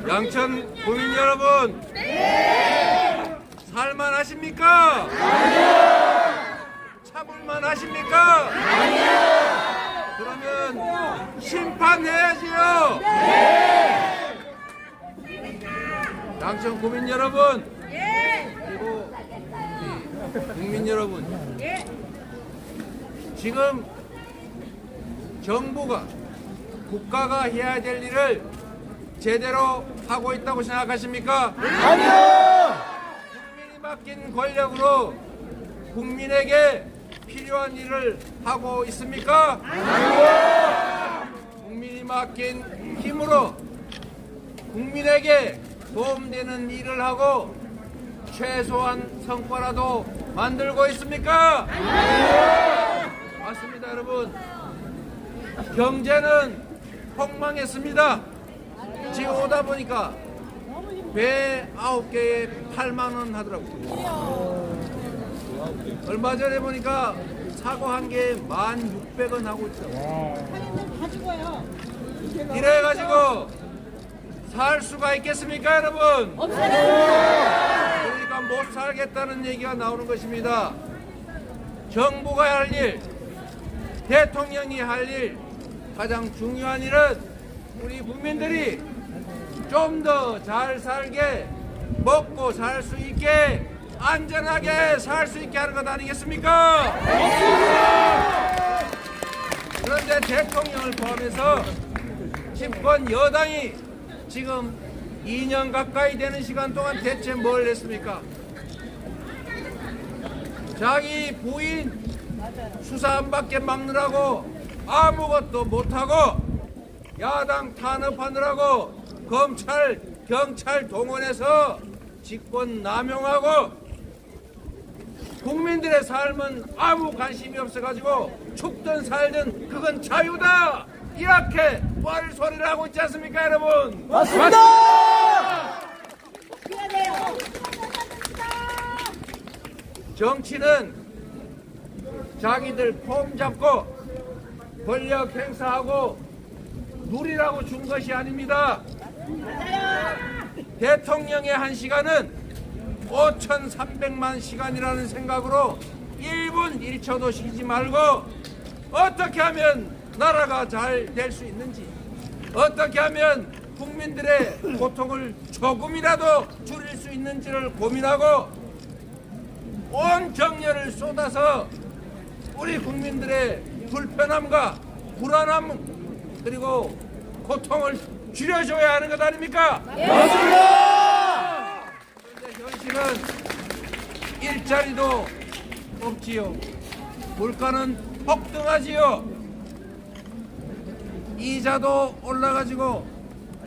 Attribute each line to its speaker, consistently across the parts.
Speaker 1: 양천 국민 여러분, 살만 하십니까? 참을만 하십니까? 그러면 심판해야지요. 양천 국민 여러분, 그리고 국민 여러분, 지금 정부가 국가가 해야 될 일을 제대로 하고 있다고 생각하십니까?
Speaker 2: 아니요!
Speaker 1: 국민이 맡긴 권력으로 국민에게 필요한 일을 하고 있습니까?
Speaker 2: 아니요!
Speaker 1: 국민이 맡긴 힘으로 국민에게 도움되는 일을 하고 최소한 성과라도 만들고 있습니까?
Speaker 2: 아니요!
Speaker 1: 맞습니다, 여러분. 경제는 폭망했습니다. 지금 오다 보니까 배 9개에 8만 원 하더라고요. 얼마 전에 보니까 사고 한 개에 1,600원 하고 있더라고요. 이래가지고 살 수가 있겠습니까, 여러분? 그러니까 못 살겠다는 얘기가 나오는 것입니다. 정부가 할 일, 대통령이 할 일, 가장 중요한 일은 우리 국민들이 좀 더 잘 살게, 먹고 살 수 있게, 안전하게 살 수 있게 하는 것 아니겠습니까? 그런데 대통령을 포함해서 집권 여당이 지금 2년 가까이 되는 시간 동안 대체 뭘 했습니까? 자기 부인 수사 안 받게 막느라고 아무것도 못하고 야당 탄압하느라고 검찰, 경찰 동원해서 직권 남용하고 국민들의 삶은 아무 관심이 없어가지고 죽든 살든 그건 자유다! 이렇게 뻘소리를 하고 있지 않습니까, 여러분?
Speaker 2: 맞습니다!
Speaker 1: 정치는 자기들 폼 잡고 권력 행사하고 누리라고 준 것이 아닙니다. 대통령의 1시간은 5,300만 시간이라는 생각으로 1분 1초도 쉬지 말고 어떻게 하면 나라가 잘 될 수 있는지, 어떻게 하면 국민들의 고통을 조금이라도 줄일 수 있는지를 고민하고 온 정열을 쏟아서 우리 국민들의 불편함과 불안함 그리고 고통을 줄여줘야 하는 것 아닙니까?
Speaker 2: 맞습니다!
Speaker 1: 그런데 현실은 일자리도 없지요. 물가는 폭등하지요. 이자도 올라가지고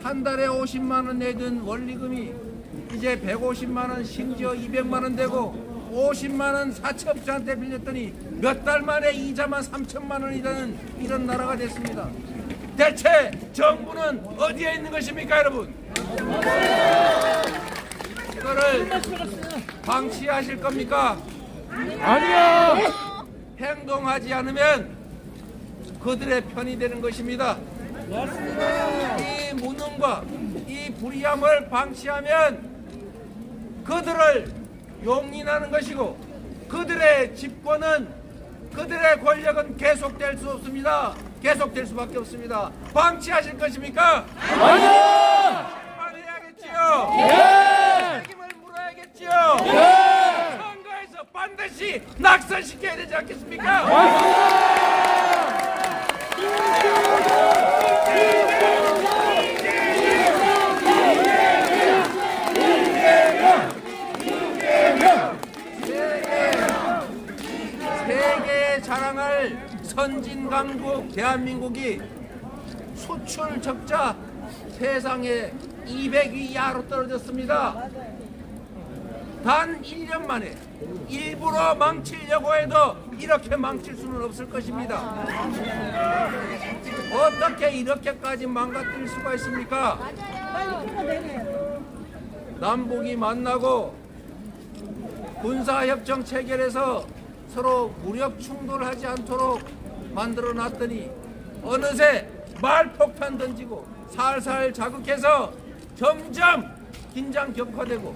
Speaker 1: 한 달에 50만 원 내던 원리금이 이제 150만 원, 심지어 200만 원 되고 50만 원 사채업자한테 빌렸더니 몇 달 만에 이자만 3천만 원이 되는 이런 나라가 됐습니다. 대체 정부는 어디에 있는 것입니까, 여러분? 이거를 방치하실 겁니까?
Speaker 2: 아니요!
Speaker 1: 행동하지 않으면 그들의 편이 되는 것입니다. 이 무능과 이 불의함을 방치하면 그들을 용인하는 것이고 그들의 집권은, 그들의 권력은 계속될 수 없습니다. 계속될 수밖에 없습니다. 방치하실 것입니까?
Speaker 2: 아니요!
Speaker 1: 해야겠지요.
Speaker 2: 예!
Speaker 1: 책임을 물어야겠지요.
Speaker 2: 예!
Speaker 1: 선거에서 반드시 낙선시켜야 되지 않겠습니까? 세계에 자랑할 선진 강국 대한민국이 수출 적자 세상에 200위 이하로 떨어졌습니다. 단 1년 만에 일부러 망치려고 해도 이렇게 망칠 수는 없을 것입니다. 어떻게 이렇게까지 망가뜨릴 수가 있습니까? 남북이 만나고 군사협정 체결해서 서로 무력 충돌하지 않도록 만들어 놨더니 어느새 말폭탄 던지고 살살 자극해서 점점 긴장 격화되고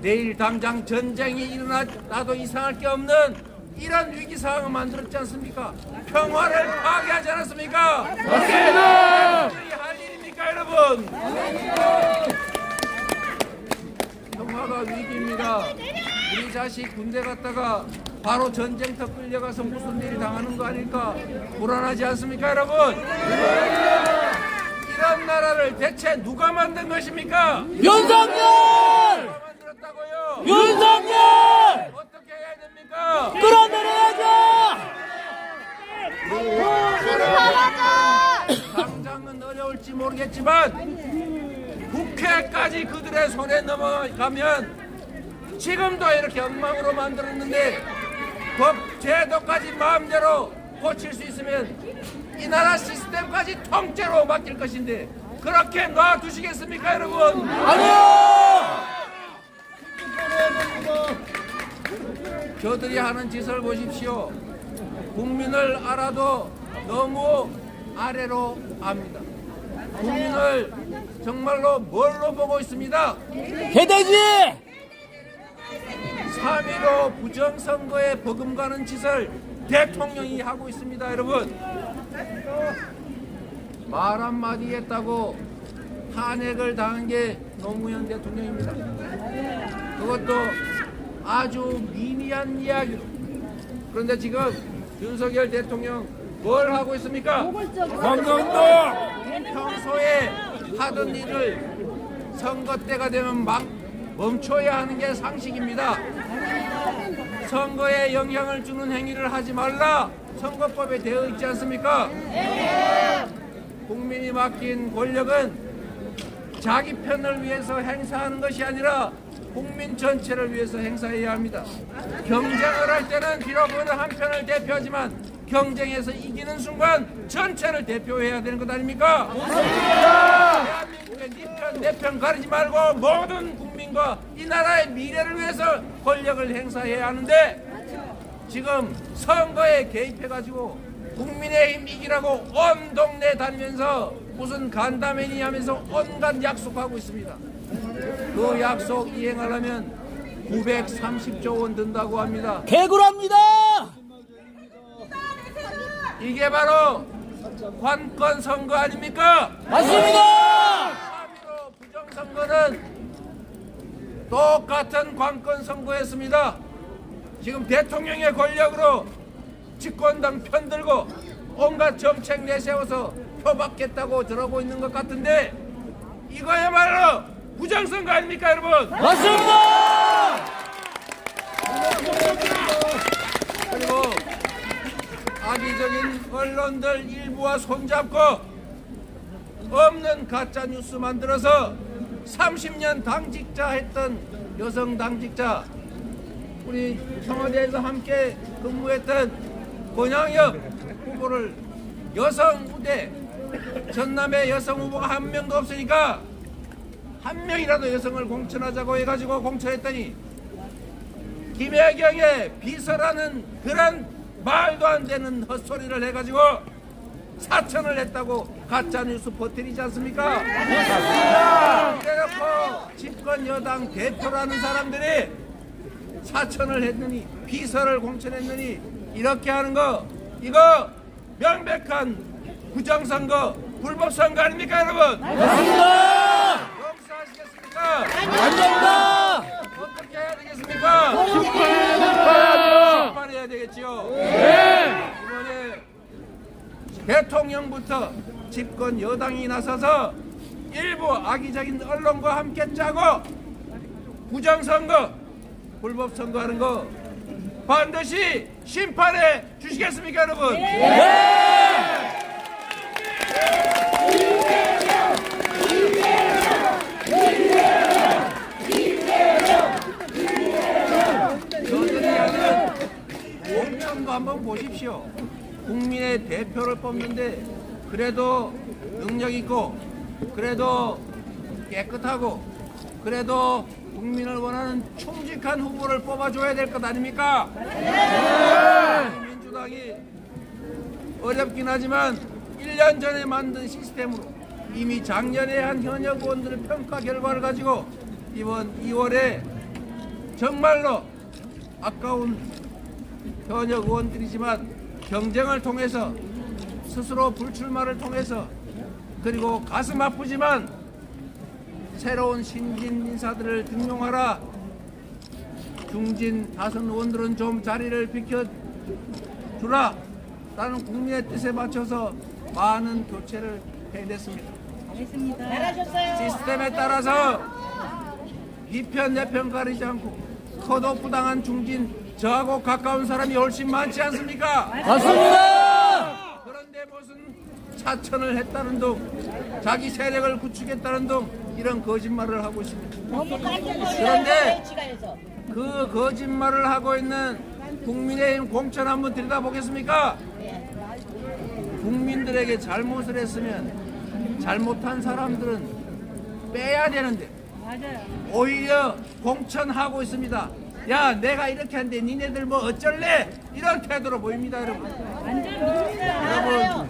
Speaker 1: 내일 당장 전쟁이 일어나도 이상할 게 없는 이런 위기 상황을 만들었지 않습니까? 평화를 파괴하지 않았습니까?
Speaker 2: 맞습니다.
Speaker 1: 우리 할 일입니까, 여러분? 평화가 위기입니다. 우리 자식 군대 갔다가 바로 전쟁터 끌려가서 무슨 일이 당하는 거 아닐까? 불안하지 않습니까, 여러분? 이런 나라를 대체 누가 만든 것입니까?
Speaker 2: 윤석열!
Speaker 1: 누가 만들었다고요?
Speaker 2: 윤석열!
Speaker 1: 어떻게 해야 됩니까?
Speaker 2: 끌어내려야죠!
Speaker 1: 당장은 어려울지 모르겠지만 국회까지 그들의 손에 넘어가면 지금도 이렇게 엉망으로 만들었는데 법 제도까지 마음대로 고칠 수 있으면 이 나라 시스템까지 통째로 맡길 것인데 그렇게 놔두시겠습니까, 여러분?
Speaker 2: 아니요!
Speaker 1: 저들이 하는 짓을 보십시오. 국민을 알아도 너무 아래로 압니다. 국민을 정말로 뭘로 보고 있습니다.
Speaker 2: 개돼지!
Speaker 1: 3.15 부정선거에 버금가는 짓을 대통령이 하고 있습니다, 여러분. 말 한마디 했다고 탄핵을 당한 게 노무현 대통령입니다. 그것도 아주 미미한 이야기로. 그런데 지금 윤석열 대통령 뭘 하고 있습니까?
Speaker 2: 광명동!
Speaker 1: 평소에 하던 일을 선거 때가 되면 막 멈춰야 하는 게 상식입니다. 선거에 영향을 주는 행위를 하지 말라 선거법에 되어 있지 않습니까? 국민이 맡긴 권력은 자기 편을 위해서 행사하는 것이 아니라 국민 전체를 위해서 행사해야 합니다. 경쟁을 할 때는 비록 어느 한 편을 대표하지만 경쟁에서 이기는 순간 전체를 대표해야 되는 것 아닙니까? 대한민국의 네 편, 내 편 가리지 말고 모든 국민과 이 나라의 미래를 위해서 권력을 행사해야 하는데 지금 선거에 개입해가지고 국민의힘 이기라고 온 동네 다니면서 무슨 간담회니 하면서 온갖 약속하고 있습니다. 그 약속 이행하려면 930조 원 든다고 합니다.
Speaker 2: 개굴합니다!
Speaker 1: 이게 바로 관건 선거 아닙니까?
Speaker 2: 맞습니다!
Speaker 1: 3.15 부정선거는 똑같은 관건 선거였습니다. 지금 대통령의 권력으로 집권당 편들고 온갖 정책 내세워서 표박겠다고 저러고 있는 것 같은데 이거야말로 부정선거 아닙니까, 여러분?
Speaker 2: 맞습니다!
Speaker 1: 그리고 악의적인 언론들 일부와 손잡고 없는 가짜 뉴스 만들어서 30년 당직자 했던 여성 당직자, 우리 청와대에서 함께 근무했던 권양엽 후보를 여성 후대, 전남에 여성 후보가 한 명도 없으니까 한 명이라도 여성을 공천하자고 해가지고 공천했더니 김혜경의 비서라는 그런 말도 안 되는 헛소리를 해가지고 사천을 했다고 가짜뉴스 퍼뜨리지 않습니까? 그래놓고 집권 여당 대표라는 사람들이 사천을 했느니 비서를 공천했느니 이렇게 하는 거 이거 명백한 부정선거 불법선거 아닙니까, 여러분?
Speaker 2: 맞습니다!
Speaker 1: 용서하시겠습니까?
Speaker 2: 안됩니다!
Speaker 1: 어떻게 해야 되겠습니까?
Speaker 2: 심판해야죠!
Speaker 1: 심판해야 되겠지요.
Speaker 2: 네!
Speaker 1: 이번에 대통령부터 집권 여당이 나서서 일부 악의적인 언론과 함께 짜고 부정선거, 불법선거하는 거 반드시 심판해 주시겠습니까, 여러분?
Speaker 2: 네!
Speaker 1: 저들이 하는 공천도 한번 보십시오. 국민의 대표를 뽑는데 그래도 능력 있고 그래도 깨끗하고 그래도 국민을 원하는 충직한 후보를 뽑아줘야 될 것 아닙니까? 민주당이 어렵긴 하지만 1년 전에 만든 시스템으로 이미 작년에 한 현역 의원들의 평가 결과를 가지고 이번 2월에 정말로 아까운 현역 의원들이지만 경쟁을 통해서 스스로 불출마를 통해서 그리고 가슴 아프지만 새로운 신진 인사들을 등용하라. 중진 다선 의원들은 좀 자리를 비켜주라. 라는 국민의 뜻에 맞춰서 많은 교체를 해냈습니다.
Speaker 3: 잘했습니다. 잘하셨어요.
Speaker 1: 시스템에 따라서 이편 내편 가리지 않고 커도 부당한 중진 저하고 가까운 사람이 훨씬 많지 않습니까?
Speaker 2: 맞습니다.
Speaker 1: 그런데 무슨 차천을 했다는 둥 자기 세력을 구축했다는 둥 이런 거짓말을 하고 있습니다.
Speaker 3: 너무 깔끔해요.
Speaker 1: 그런데
Speaker 3: 지가해서.
Speaker 1: 그 거짓말을 하고 있는 국민의힘 공천 한번 들여다보겠습니까? 국민들에게 잘못을 했으면 잘못한 사람들은 빼야 되는데 오히려 공천하고 있습니다. 야, 내가 이렇게 하는데 니네들 뭐 어쩔래? 이런 태도로 보입니다, 여러분. 여러분,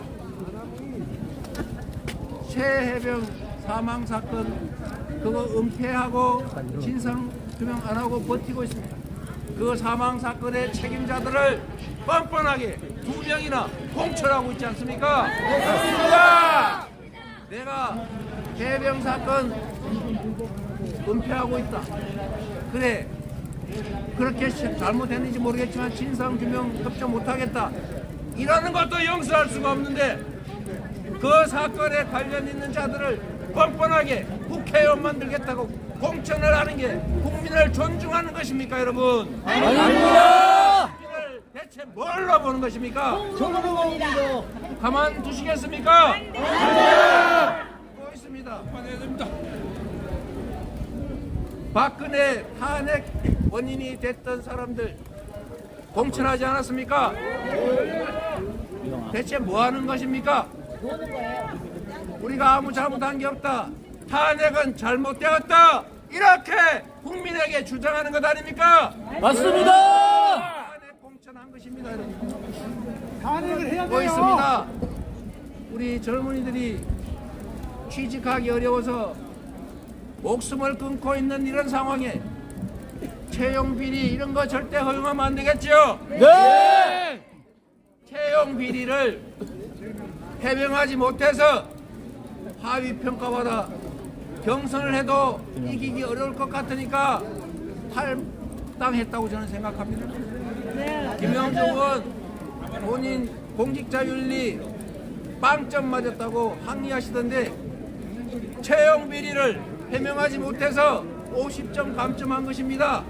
Speaker 1: 최해병 사망 사건 그거 은폐하고 진상 규명 안 하고 버티고 있습니다. 그 사망 사건의 책임자들을 뻔뻔하게 2명이나 공천하고 있지 않습니까? 야! 내가 해병 사건 은폐하고 있다. 그래, 그렇게 잘못했는지 모르겠지만 진상 규명 협조 못하겠다. 이러는 것도 용서할 수가 없는데 그 사건에 관련 있는 자들을 뻔뻔하게 국회의원 만들겠다고 공천을 하는 게 국민을 존중하는 것입니까, 여러분?
Speaker 2: 아닙니다.
Speaker 1: 국민을 대체 뭘로 보는 것입니까?
Speaker 3: 조금입니다.
Speaker 1: 가만 두시겠습니까? 또 있습니다. 박근혜 탄핵 원인이 됐던 사람들 공천하지 않았습니까? 대체 뭐 하는 것입니까? 우리가 아무 잘못한 게 없다. 탄핵은 잘못되었다. 이렇게 국민에게 주장하는 것 아닙니까?
Speaker 2: 맞습니다.
Speaker 1: 탄핵 공천한 것입니다, 여러분.
Speaker 4: 탄핵을 해야
Speaker 1: 또
Speaker 4: 돼요.
Speaker 1: 있습니다. 우리 젊은이들이 취직하기 어려워서 목숨을 끊고 있는 이런 상황에 채용 비리 이런 거 절대 허용하면 안 되겠죠?
Speaker 2: 네.
Speaker 1: 채용 비리를 해명하지 못해서 하위 평가받아 경선을 해도 이기기 어려울 것 같으니까 탈당했다고 저는 생각합니다. 김영중 의원 본인 공직자 윤리 빵점 맞았다고 항의하시던데 채용 비리를 해명하지 못해서 50점 감점한 것입니다.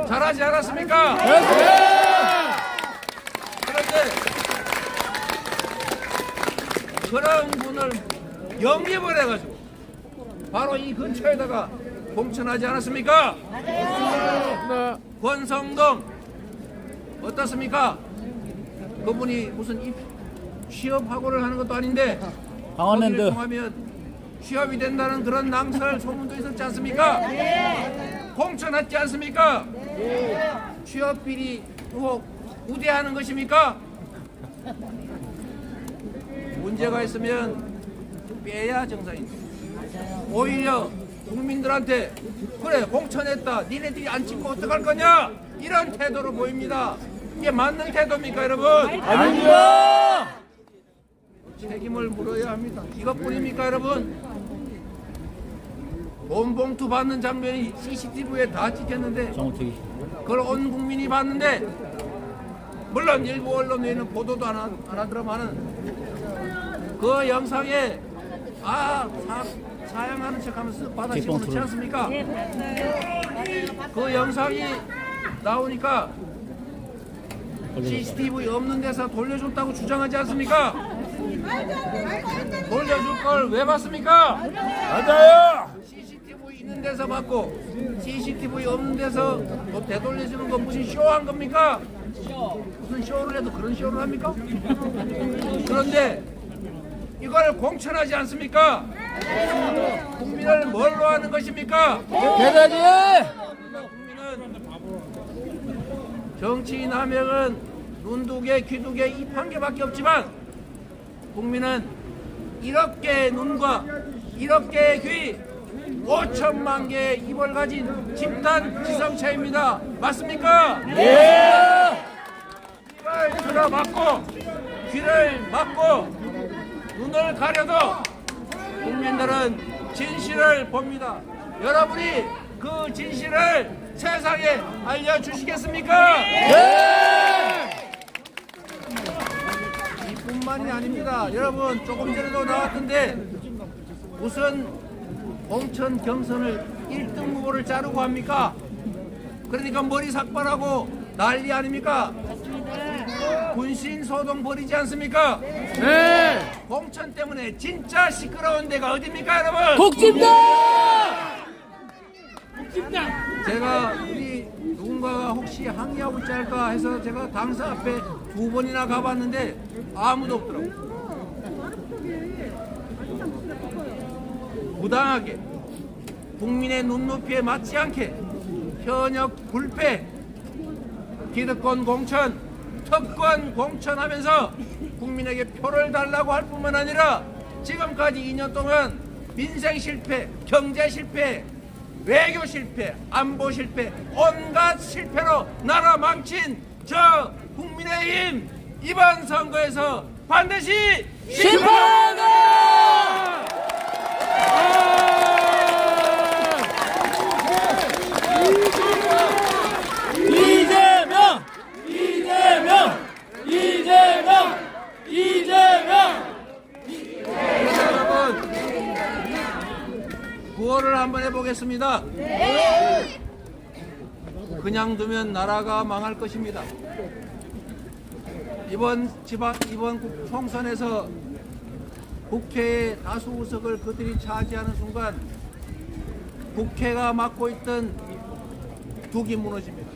Speaker 1: 잘하지 않았습니까? 그런데 그런 분을 영입을 해가지고 바로 이 근처에다가 공천하지 않았습니까? 권성동 어떻습니까? 그분이 무슨 취업학원을 하는 것도 아닌데
Speaker 2: 강원랜드.
Speaker 1: 거기를 통하면 취업이 된다는 그런 낭설 소문도 있었지 않습니까? 공천했지 않습니까? 취업 비리 의혹 우대하는 것입니까? 문제가 있으면 빼야 정상입니다. 오히려 국민들한테 그래 공천했다 니네들이 안 찍고 어떡할 거냐 이런 태도로 보입니다. 이게 맞는 태도입니까, 여러분?
Speaker 2: 아닙니다.
Speaker 1: 책임을 물어야 합니다. 이것뿐입니까, 여러분? 돈 봉투 받는 장면이 CCTV에 다 찍혔는데
Speaker 2: 정우택이.
Speaker 1: 그걸 온 국민이 봤는데 물론 일부 언론에는 보도도 안 하더라마는 그 영상에 사양하는 척하면서 받아 집어넣지 않습니까? 그 영상이 나오니까 CCTV 없는 데서 돌려줬다고 주장하지 않습니까? 돌려줄 걸 왜 받습니까?
Speaker 2: 맞아요.
Speaker 1: CCTV 있는 데서 받고 CCTV 없는 데서 또 되돌려주는 건 무슨 쇼한 겁니까? 무슨 쇼를 해도 그런 쇼를 합니까? 그런데 이걸 공천하지 않습니까? 국민을 뭘로 하는 것입니까?
Speaker 2: 대단히.
Speaker 1: 국민은 정치인 한 명은 눈 두 개, 귀 두 개, 입 한 개밖에 없지만 국민은 1억 개의 눈과 1억 개의 귀 5천만 개의 입을 가진 집단 지성체입니다. 맞습니까?
Speaker 2: 예!
Speaker 1: 입을 틀어 막고 귀를 막고 눈을 가려도 국민들은 진실을 봅니다. 여러분이 그 진실을 세상에 알려주시겠습니까? 이뿐만이 아닙니다. 여러분 조금 전에도 나왔던데 무슨 공천 경선을 1등 후보를 자르고 합니까? 그러니까 머리 삭발하고 난리 아닙니까? 군신 소동 벌이지 않습니까?
Speaker 2: 네!
Speaker 1: 공천 때문에 진짜 시끄러운 데가 어딥니까 여러분?
Speaker 2: 국집당! 국집당!
Speaker 1: 제가 우리 누군가가 혹시 항의하고 있지 않을까 해서 제가 당사 앞에 2번이나 가봤는데 아무도 없더라고요. 부당하게 국민의 눈높이에 맞지 않게 현역 불패 기득권 공천 특권 공천하면서 국민에게 표를 달라고 할 뿐만 아니라 지금까지 2년 동안 민생 실패, 경제 실패, 외교 실패, 안보 실패, 온갖 실패로 나라 망친 저 국민의힘 이번 선거에서 반드시
Speaker 2: 심판한다! 이재명! 이재명! 이재명! 이재명!
Speaker 1: 여러분 구호를 한번 해보겠습니다. 그냥 두면 나라가 망할 것입니다. 이번 총선에서 국회의 다수 의석을 그들이 차지하는 순간 국회가 맡고 있던 둑이 무너집니다.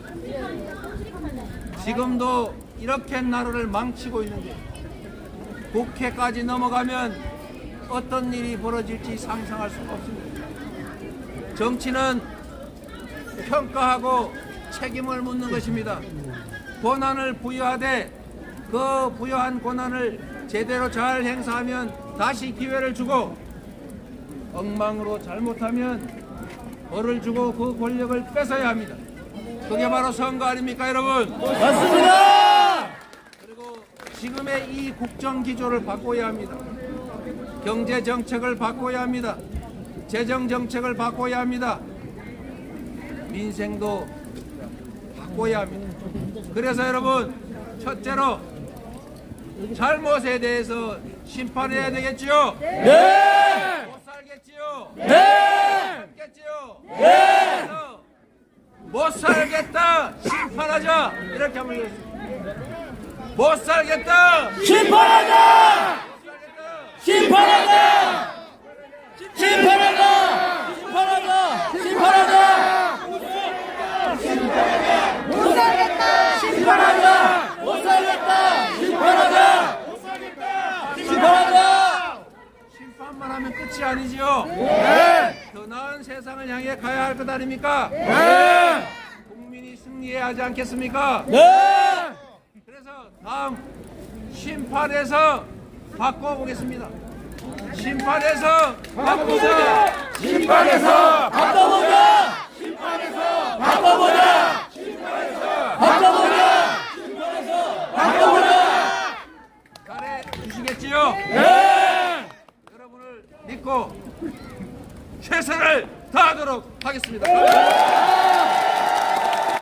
Speaker 1: 지금도 이렇게 나라를 망치고 있는데 국회까지 넘어가면 어떤 일이 벌어질지 상상할 수가 없습니다. 정치는 평가하고 책임을 묻는 것입니다. 권한을 부여하되 그 부여한 권한을 제대로 잘 행사하면 다시 기회를 주고 엉망으로 잘못하면 벌을 주고 그 권력을 뺏어야 합니다. 그게 바로 선거 아닙니까 여러분?
Speaker 2: 맞습니다!
Speaker 1: 그리고 지금의 이 국정 기조를 바꿔야 합니다. 경제 정책을 바꿔야 합니다. 재정 정책을 바꿔야 합니다. 민생도 바꿔야 합니다. 그래서 여러분 첫째로 잘못에 대해서 심판해야 되겠지요?
Speaker 2: 네!
Speaker 1: 못 살겠지요?
Speaker 2: 네!
Speaker 1: 살겠지요?
Speaker 2: 네!
Speaker 1: 그래서 못 살겠다 심판하자 이렇게 한번 얘기했습니다. 못 살겠다
Speaker 2: 심판하자!
Speaker 1: 심판하겠다
Speaker 2: 심판하자! 심판하자! 심판하자! 심판하자! 못 살겠다! 심판하자! 못 살겠다! 심판하자! 심판하자!
Speaker 1: 심판만 하면 끝이 아니지요?
Speaker 2: 네!
Speaker 1: 더 나은 세상을 향해 가야 할 것 아닙니까?
Speaker 2: 네!
Speaker 1: 국민이 승리해야 하지 않겠습니까?
Speaker 2: 네!
Speaker 1: 그래서 다음 심판에서 바꿔보겠습니다. 심판에서 바꾸자.
Speaker 2: 심판에서 바꿔보자! 심판에서 바꿔보자! 심판에서 바꿔보자! 심판에서 바꿔보자!
Speaker 1: 잘해 주시겠지요?
Speaker 2: 네!
Speaker 1: 여러분을 믿고 최선을 다하도록 하겠습니다.